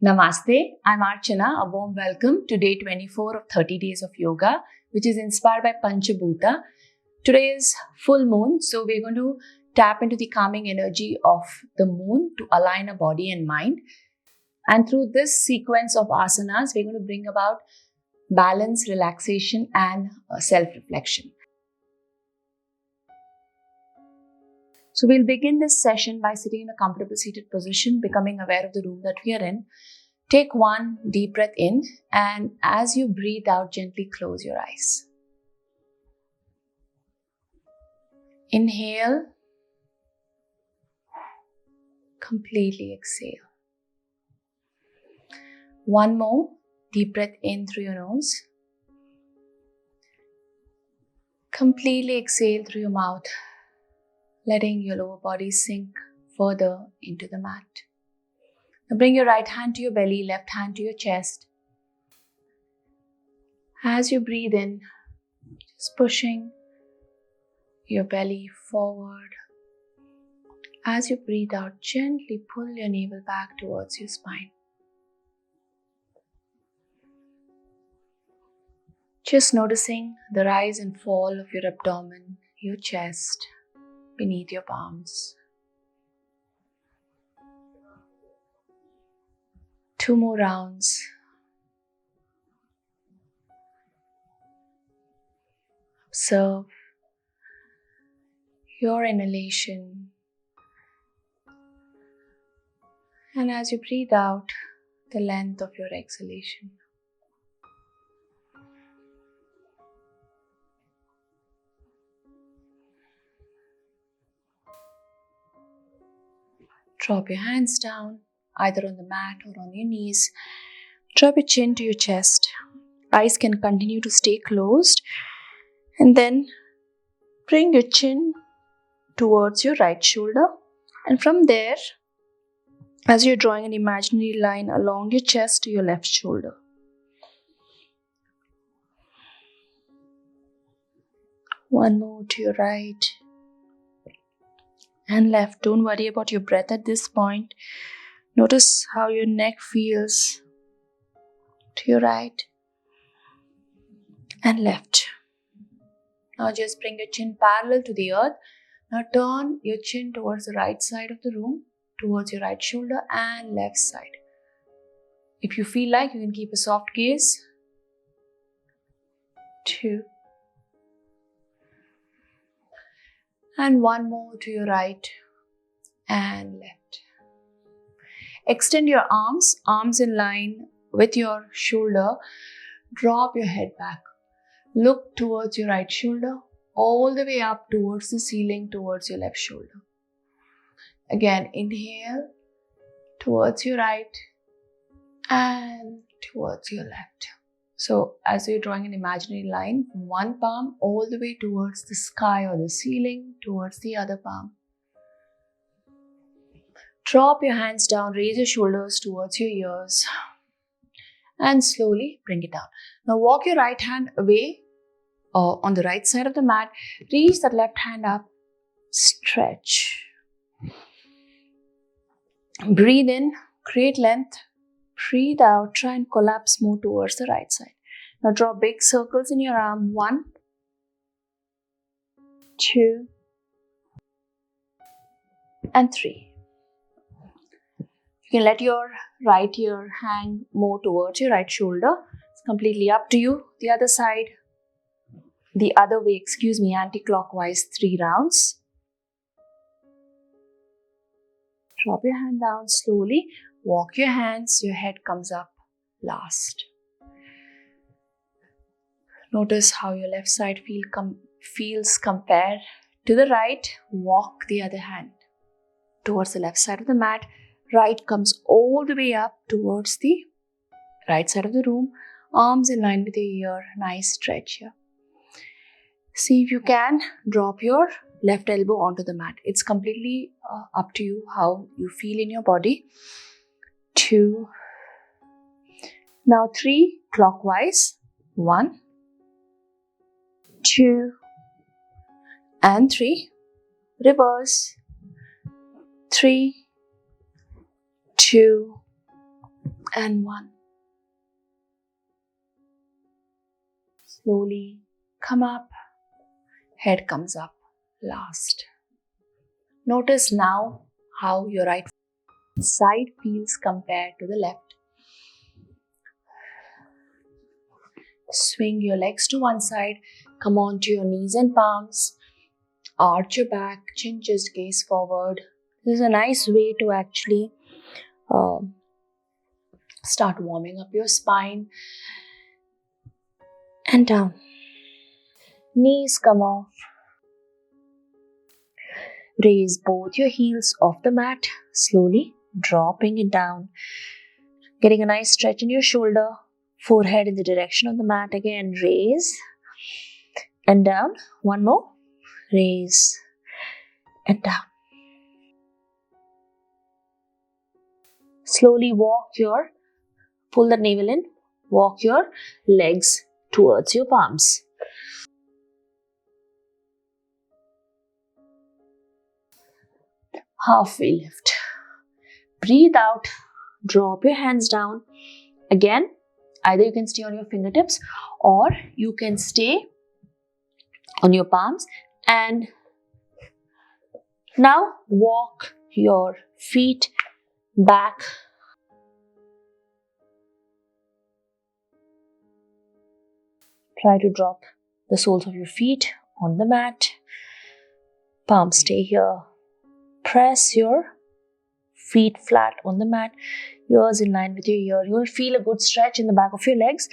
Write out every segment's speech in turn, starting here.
Namaste, I'm Archana. A warm welcome to day 24 of 30 days of yoga, which is inspired by Panchabhuta. Today is full moon, so we're going to tap into the calming energy of the moon to align our body and mind. And through this sequence of asanas, we're going to bring about balance, relaxation, and self-reflection. So we'll begin this session by sitting in a comfortable seated position, becoming aware of the room that we are in. Take one deep breath in, and as you breathe out, gently close your eyes. Inhale, completely exhale. One more deep breath in through your nose. Completely exhale through your mouth, letting your lower body sink further into the mat. Now bring your right hand to your belly, left hand to your chest. As you breathe in, just pushing your belly forward. As you breathe out, gently pull your navel back towards your spine. Just noticing the rise and fall of your abdomen, your chest, beneath your palms. 2 more rounds. Observe your inhalation, and as you breathe out, the length of your exhalation. Drop your hands down, either on the mat or on your knees. Drop your chin to your chest. Eyes can continue to stay closed. And then bring your chin towards your right shoulder. And from there, as you're drawing an imaginary line along your chest to your left shoulder. One more to your right and left. Don't worry about your breath at this point. Notice how your neck feels to your right and left. Now just bring your chin parallel to the earth. Now turn your chin towards the right side of the room, towards your right shoulder and left side. If you feel like, you can keep a soft gaze. 2. And 1 more to your right and left. Extend your arms in line with your shoulder. Drop your head back. Look towards your right shoulder, all the way up towards the ceiling, towards your left shoulder. Again, inhale towards your right and towards your left. So as you're drawing an imaginary line from one palm all the way towards the sky or the ceiling, towards the other palm. Drop your hands down, raise your shoulders towards your ears and slowly bring it down. Now walk your right hand away on the right side of the mat. Reach that left hand up, stretch. Breathe in, create length. Breathe out, try and collapse more towards the right side. Now draw big circles in your arm. 1, 2, and 3. You can let your right ear hang more towards your right shoulder. It's completely up to you. The other side, the other way, anti-clockwise 3 rounds. Drop your hand down slowly. Walk your hands, your head comes up last. Notice how your left side feels compared to the right. Walk the other hand towards the left side of the mat. Right comes all the way up towards the right side of the room. Arms in line with your ear. Nice stretch here. See if you can drop your left elbow onto the mat. It's completely up to you how you feel in your body. 2. Now 3 clockwise. 1, 2, and 3. Reverse. 3, 2, and 1. Slowly come up, head comes up last. Notice now how your right side feels compared to the left. Swing your legs to one side, come on to your knees and palms, arch your back, chin just gaze forward. This is a nice way to actually start warming up your spine and down. Knees come off. Raise both your heels off the mat, slowly dropping it down. Getting a nice stretch in your shoulder, forehead in the direction of the mat. Again, raise and down. One more. Raise and down. Slowly pull the navel in, walk your legs towards your palms. Halfway lift. Breathe out, drop your hands down. Again, either you can stay on your fingertips or you can stay on your palms. And now walk your feet back. Try to drop the soles of your feet on the mat. Palms stay here. Press your feet flat on the mat. Ears in line with your ear. You will feel a good stretch in the back of your legs.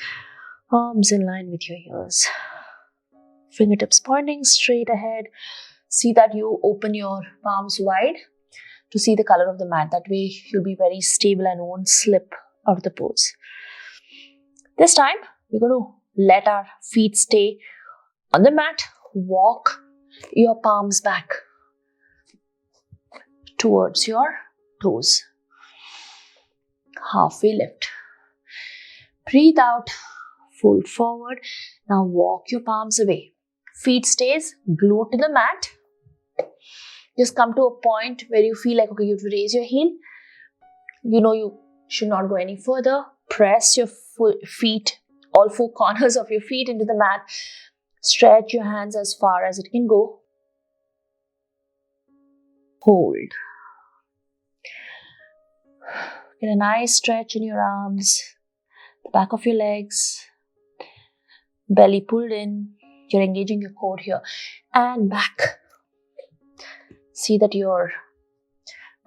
Arms in line with your ears. Fingertips pointing straight ahead. See that you open your palms wide to see the color of the mat. That way you'll be very stable and won't slip out of the pose. This time, we're going to let our feet stay on the mat. Walk your palms back towards your toes. Halfway lift. Breathe out, fold forward. Now walk your palms away. Feet stays glued to the mat. Just come to a point where you feel like, okay, you have to raise your heel. You know you should not go any further. Press your feet, all four corners of your feet into the mat. Stretch your hands as far as it can go. Hold. Get a nice stretch in your arms, the back of your legs, belly pulled in. You're engaging your core here and back. See that your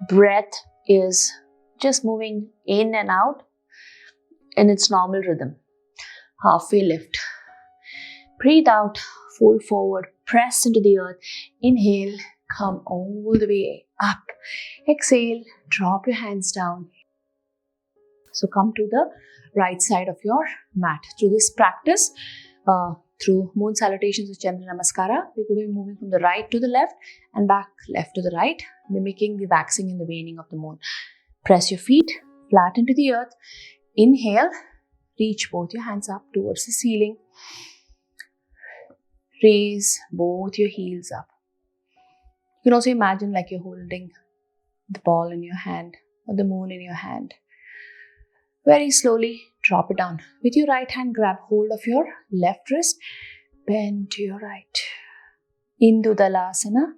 breath is just moving in and out in its normal rhythm. Halfway lift. Breathe out, fold forward, press into the earth. Inhale, come all the way up. Exhale, drop your hands down. So come to the right side of your mat. Through this practice, through Moon Salutations with Chandra Namaskara, we're going to be moving from the right to the left and back left to the right, mimicking the waxing and the waning of the moon. Press your feet flat into the earth. Inhale, reach both your hands up towards the ceiling. Raise both your heels up. You can also imagine like you're holding the ball in your hand or the moon in your hand. Very slowly drop it down. With your right hand, grab hold of your left wrist. Bend to your right. Asana.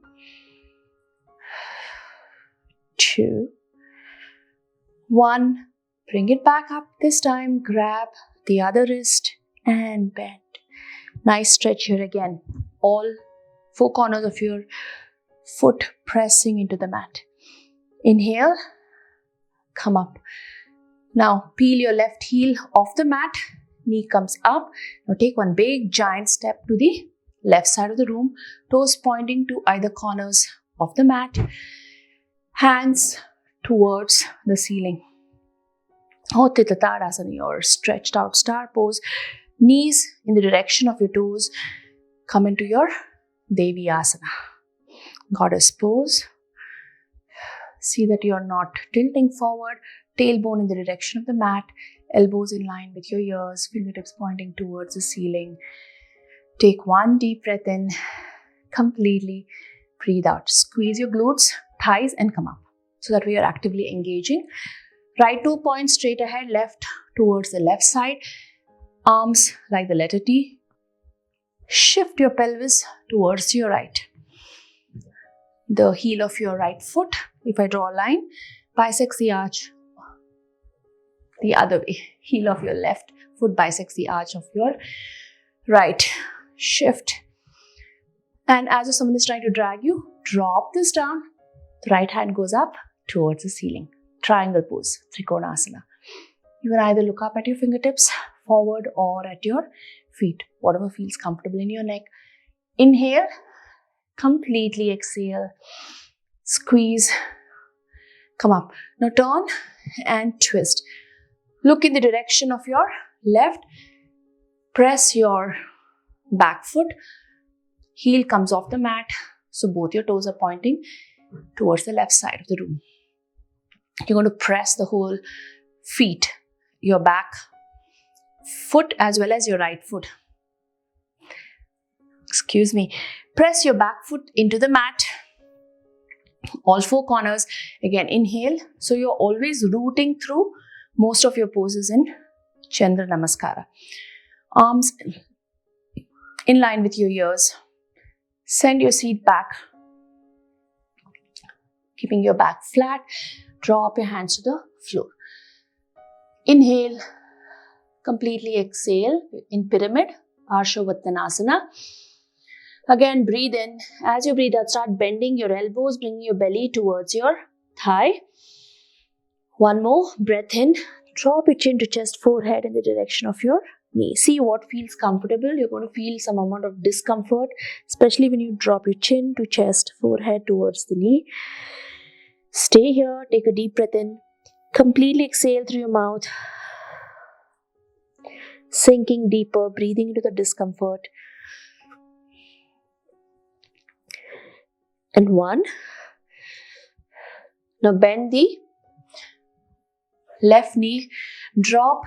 2, 1. Bring it back up. This time, grab the other wrist and bend. Nice stretch here again. All four corners of your foot pressing into the mat. Inhale. Come up. Now peel your left heel off the mat. Knee comes up. Now take one big giant step to the left side of the room. Toes pointing to either corners of the mat. Hands towards the ceiling. Utthita Tadasana, your stretched out star pose. Knees in the direction of your toes. Come into your Devi Asana. Goddess pose. See that you are not tilting forward. Tailbone in the direction of the mat. Elbows in line with your ears. Fingertips pointing towards the ceiling. Take one deep breath in. Completely breathe out. Squeeze your glutes, thighs and come up. So that we are actively engaging Right toe point straight ahead, left towards the left side. Arms like the letter T. Shift your pelvis towards your right. The heel of your right foot, if I draw a line, bisects the arch the other way. Heel of your left foot bisects the arch of your right. Shift. And as if someone is trying to drag you, drop this down. The right hand goes up towards the ceiling. Triangle pose, Trikonasana. You can either look up at your fingertips, forward, or at your feet, whatever feels comfortable in your neck. Inhale, completely exhale, squeeze, come up. Now turn and twist. Look in the direction of your left, press your back foot, heel comes off the mat, so both your toes are pointing towards the left side of the room. You're going to press the whole feet, your back foot as well as your right foot. Excuse me. Press your back foot into the mat, all four corners. Again, inhale. So you're always rooting through most of your poses in Chandra Namaskara. Arms in line with your ears. Send your seat back, keeping your back flat. Drop your hands to the floor. Inhale, completely exhale in pyramid, Parshavottanasana. Again, breathe in. As you breathe out, start bending your elbows, bringing your belly towards your thigh. One more, breath in. Drop your chin to chest, forehead in the direction of your knee. See what feels comfortable. You're going to feel some amount of discomfort, especially when you drop your chin to chest, forehead towards the knee. Stay here. Take a deep breath in. Completely exhale through your mouth. Sinking deeper, breathing into the discomfort. And one. Now bend the left knee. Drop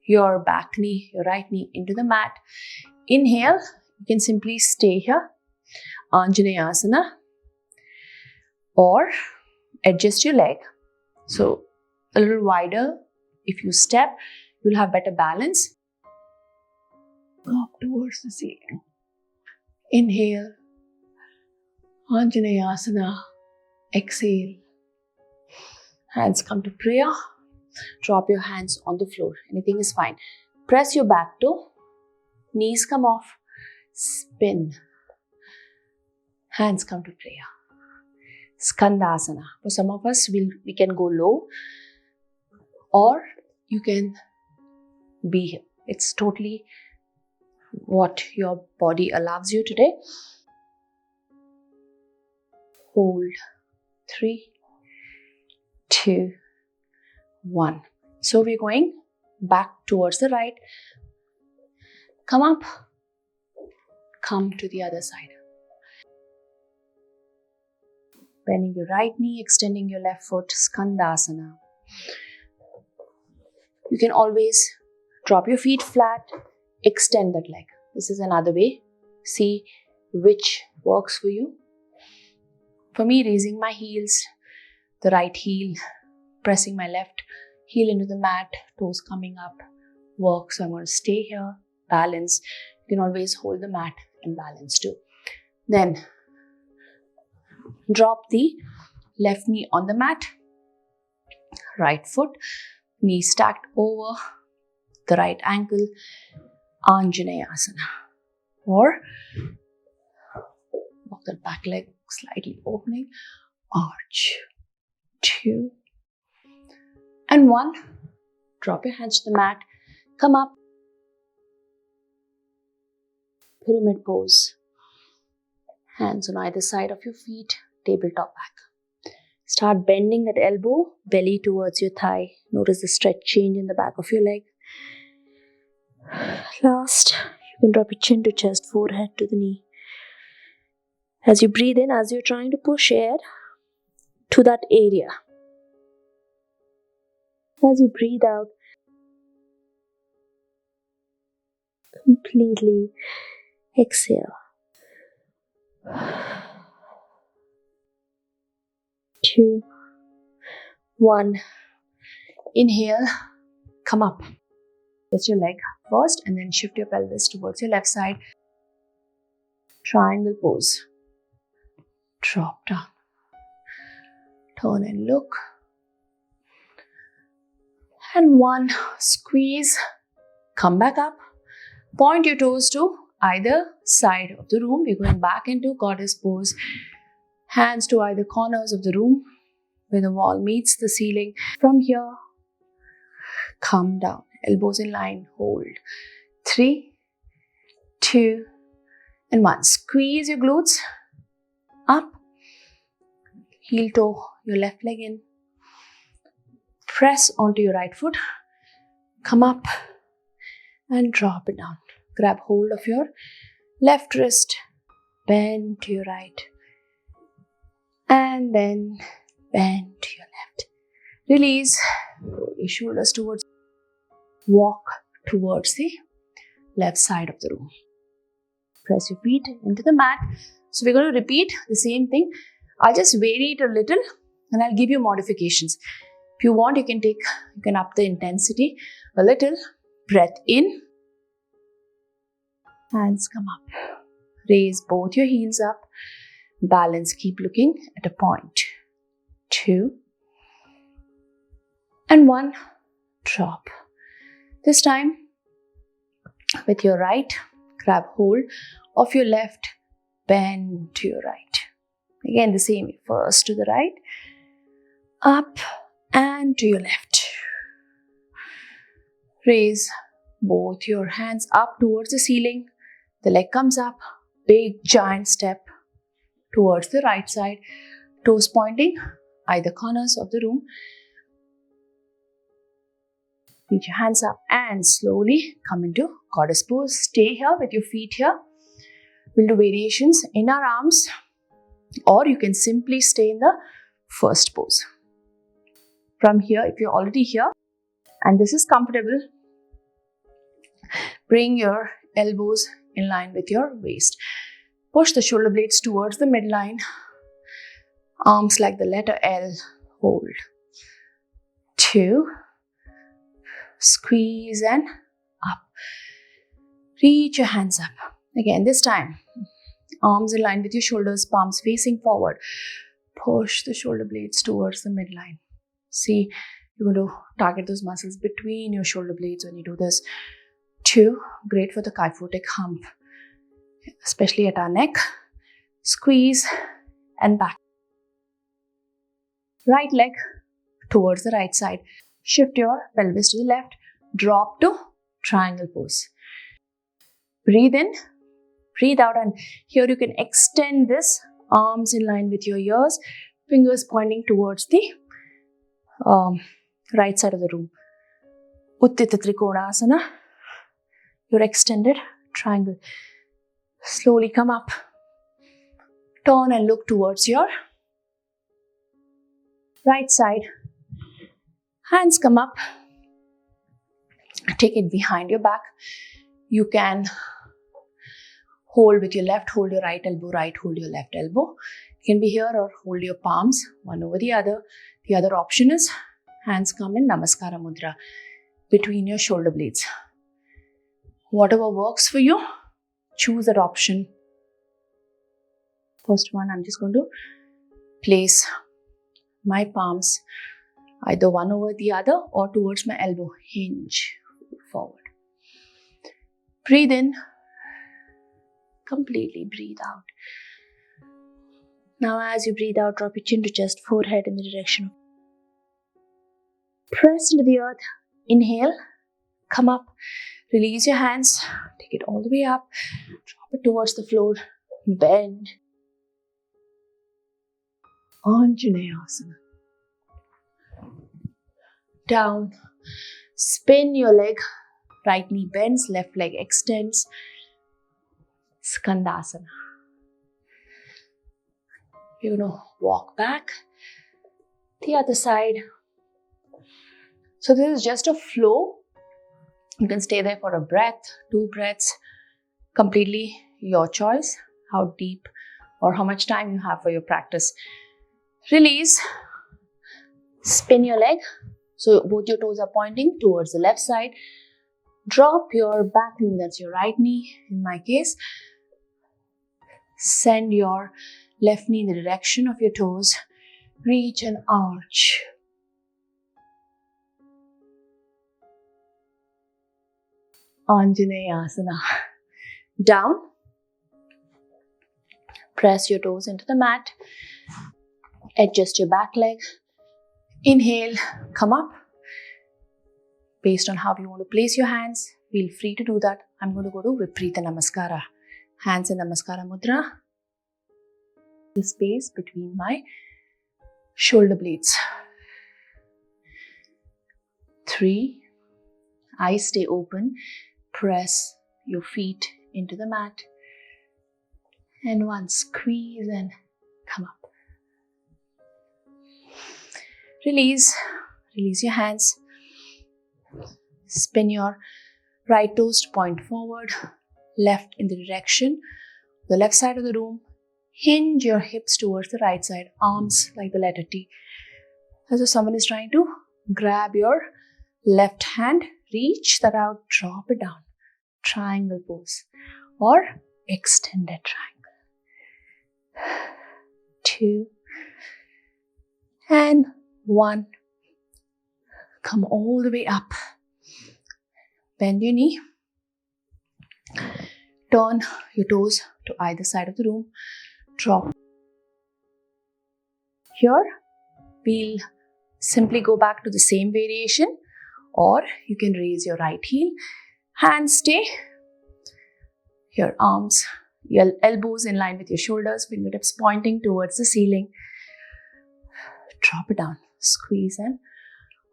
your back knee, your right knee into the mat. Inhale. You can simply stay here. Asana. Or adjust your leg. So a little wider. If you step, you'll have better balance. Go up towards the ceiling. Inhale. Asana. Exhale. Hands come to prayer. Drop your hands on the floor. Anything is fine. Press your back toe. Knees come off. Spin. Hands come to prayer. Skandasana. For some of us, we can go low, or you can be here. It's totally what your body allows you today. Hold. 3, 2, 1. So we're going back towards the right. Come up. Come to the other side. Bending your right knee, extending your left foot, Skandasana. You can always drop your feet flat, extend that leg. This is another way. See which works for you. For me, raising my heels, the right heel, pressing my left heel into the mat, toes coming up, works. So I'm going to stay here, balance. You can always hold the mat and balance too. Then drop the left knee on the mat, right foot, knee stacked over the right ankle, Asana. Or walk that back leg slightly opening, arch, 2, and 1. Drop your hands to the mat, come up, pyramid pose. Hands on either side of your feet, tabletop back. Start bending that elbow, belly towards your thigh. Notice the stretch change in the back of your leg. Last, you can drop your chin to chest, forehead to the knee. As you breathe in, as you're trying to push air to that area. As you breathe out, completely exhale. 2, 1. Inhale, come up. Lift your leg first and then shift your pelvis towards your left side. Triangle pose. Drop down. Turn and look. And one, squeeze. Come back up. Point your toes to either side of the room. We're going back into goddess pose. Hands to either corners of the room where the wall meets the ceiling. From here, come down. Elbows in line. Hold. 3, 2, and 1. Squeeze your glutes. Up. Heel toe your left leg in. Press onto your right foot. Come up and drop it down. Grab hold of your left wrist. Bend to your right. And then bend to your left. Release. Roll your shoulders towards. Walk towards the left side of the room. Press your feet into the mat. So we're going to repeat the same thing. I'll just vary it a little and I'll give you modifications. If you want, you can up the intensity a little. Breath in. Hands come up. Raise both your heels up. Balance. Keep looking at a point. 2. And 1. Drop. This time, with your right, grab hold of your left. Bend to your right. Again, the same. First to the right. Up and to your left. Raise both your hands up towards the ceiling. The leg comes up. Big giant step towards the right side. Toes pointing either corners of the room. Reach your hands up and slowly come into goddess pose. Stay here with your feet here. We'll do variations in our arms, or you can simply stay in the first pose. From here, if you're already here and this is comfortable, bring your elbows in line with your waist. Push the shoulder blades towards the midline. Arms like the letter L. Hold. 2. Squeeze and up. Reach your hands up. Again, this time, arms in line with your shoulders, palms facing forward. Push the shoulder blades towards the midline. See, you're going to target those muscles between your shoulder blades when you do this. 2, great for the kyphotic hump, especially at our neck. Squeeze and back. Right leg towards the right side. Shift your pelvis to the left. Drop to triangle pose. Breathe in, breathe out, and here you can extend this. Arms in line with your ears. Fingers pointing towards the right side of the room. Uttita Trikona Asana. Your extended triangle. Slowly come up. Turn and look towards your right side. Hands come up. Take it behind your back. You can hold with your left, hold your right elbow, right, hold your left elbow. You can be here or hold your palms one over the other. The other option is hands come in Namaskara Mudra between your shoulder blades. Whatever works for you, choose that option. First one, I'm just going to place my palms either one over the other or towards my elbow. Hinge forward. Breathe in. Completely breathe out. Now as you breathe out, drop your chin to chest, forehead in the direction of. Press into the earth. Inhale. Come up. Release your hands. Take it all the way up. Drop it towards the floor. Bend. Asana. Down. Spin your leg. Right knee bends, left leg extends. Skandasana. You're going to walk back. The other side. So this is just a flow. You can stay there for a breath, 2 breaths. Completely your choice. How deep or how much time you have for your practice. Release. Spin your leg. So both your toes are pointing towards the left side. Drop your back knee, that's your right knee in my case. Send your left knee in the direction of your toes. Reach and arch. Anjaneya Asana. Down. Press your toes into the mat. Adjust your back leg. Inhale, come up. Based on how you want to place your hands, feel free to do that. I'm going to go to Viparita Namaskara. Hands in Namaskara Mudra. The space between my shoulder blades. 3. Eyes stay open. Press your feet into the mat. And 1. Squeeze and come up. Release. Release your hands. Spin your right toes to point forward. Left in the direction. The left side of the room. Hinge your hips towards the right side. Arms like the letter T. As if someone is trying to grab your left hand. Reach that out. Drop it down. Triangle pose. Or extended triangle. 2. And 1. Come all the way up. Bend your knee. Turn your toes to either side of the room. Drop. Here, we'll simply go back to the same variation, or you can raise your right heel. Hands stay. Your arms, your elbows in line with your shoulders, fingertips pointing towards the ceiling. Drop it down. Squeeze and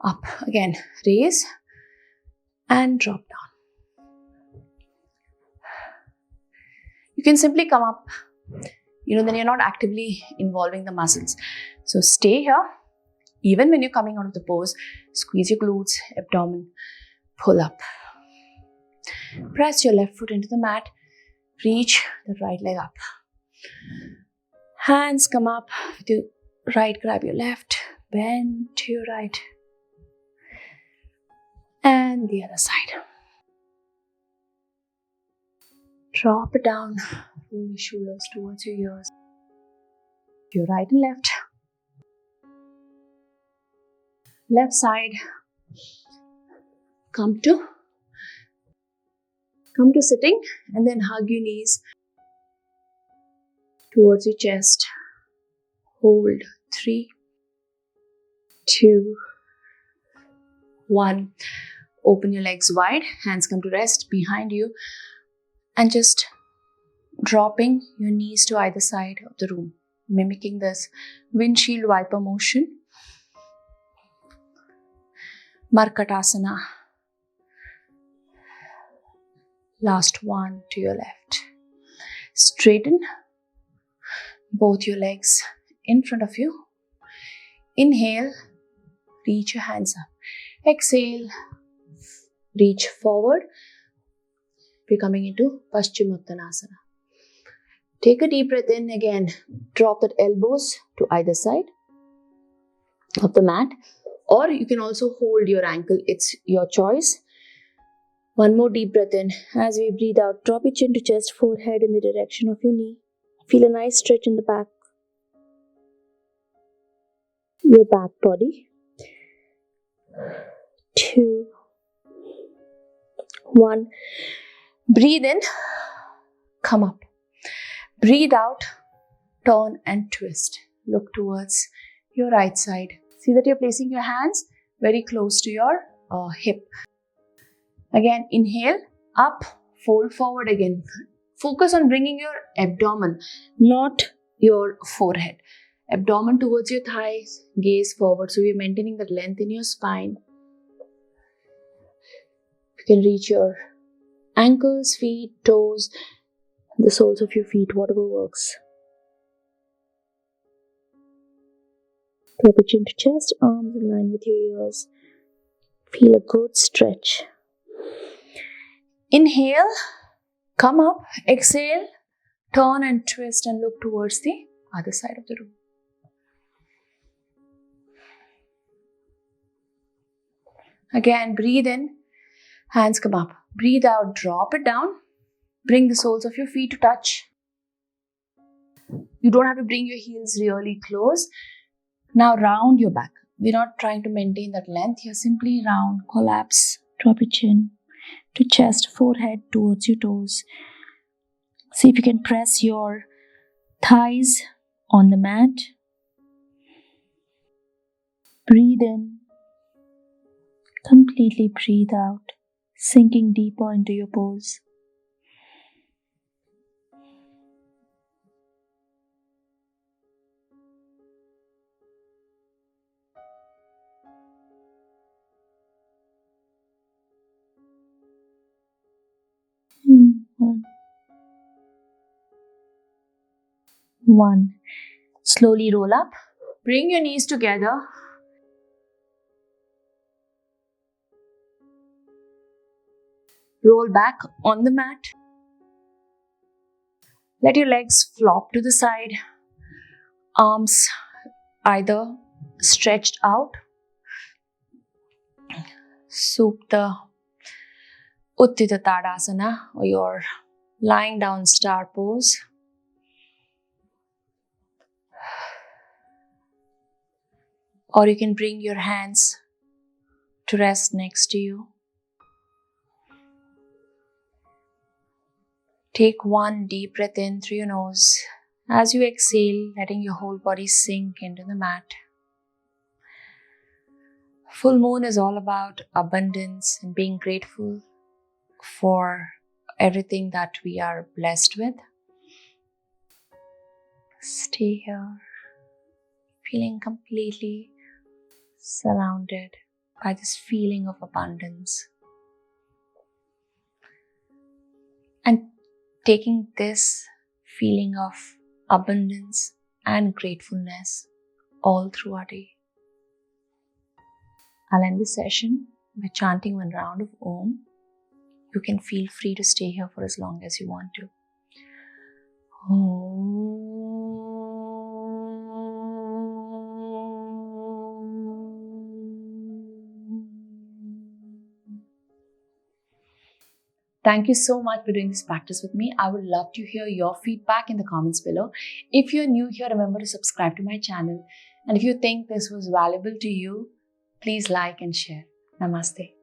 up. Again, raise and drop down. You can simply come up. Then you're not actively involving the muscles. So stay here. Even when you're coming out of the pose, squeeze your glutes, abdomen, pull up. Press your left foot into the mat. Reach the right leg up. Hands come up. With your right, grab your left. Bend to your right. And the other side. Drop it down. Roll your shoulders towards your ears. Your right and left. Left side. Come to sitting and then hug your knees towards your chest. Hold. 3, 2, 1. Open your legs wide. Hands come to rest behind you. And just dropping your knees to either side of the room. Mimicking this windshield wiper motion. Markatasana. Last one to your left. Straighten both your legs in front of you. Inhale, reach your hands up. Exhale, reach forward. We're coming into Paschimottanasana. Take a deep breath in again. Drop the elbows to either side of the mat. Or you can also hold your ankle. It's your choice. One more deep breath in. As we breathe out, drop your chin to chest, forehead in the direction of your knee. Feel a nice stretch in the back. Your back body. 2, 1. Breathe in. Come up. Breathe out. Turn and twist. Look towards your right side. See that you're placing your hands very close to your hip. Again, inhale, up, fold forward again. Focus on bringing your abdomen, not your forehead. Abdomen towards your thighs, gaze forward. So you're maintaining that length in your spine. You can reach your ankles, feet, toes, the soles of your feet, whatever works. Drop your chin to chest, arms in line with your ears. Feel a good stretch. Inhale, come up, exhale, turn and twist and look towards the other side of the room. Again, breathe in, hands come up. Breathe out, drop it down. Bring the soles of your feet to touch. You don't have to bring your heels really close. Now round your back. We're not trying to maintain that length here. Simply round, collapse, drop your chin to chest, forehead towards your toes. See if you can press your thighs on the mat. Breathe in. Completely breathe out, sinking deeper into your pose. One. Slowly roll up. Bring your knees together. Roll back on the mat. Let your legs flop to the side. Arms either stretched out. Supta Uttita Tadasana, or your lying down star pose. Or you can bring your hands to rest next to you. Take one deep breath in through your nose. As you exhale, letting your whole body sink into the mat. Full moon is all about abundance and being grateful for everything that we are blessed with. Stay here, feeling completely surrounded by this feeling of abundance. And taking this feeling of abundance and gratefulness all through our day. I'll end this session by chanting one round of Om. You can feel free to stay here for as long as you want to. Om. Thank you so much for doing this practice with me. I would love to hear your feedback in the comments below. If you're new here, remember to subscribe to my channel. And if you think this was valuable to you, please like and share. Namaste.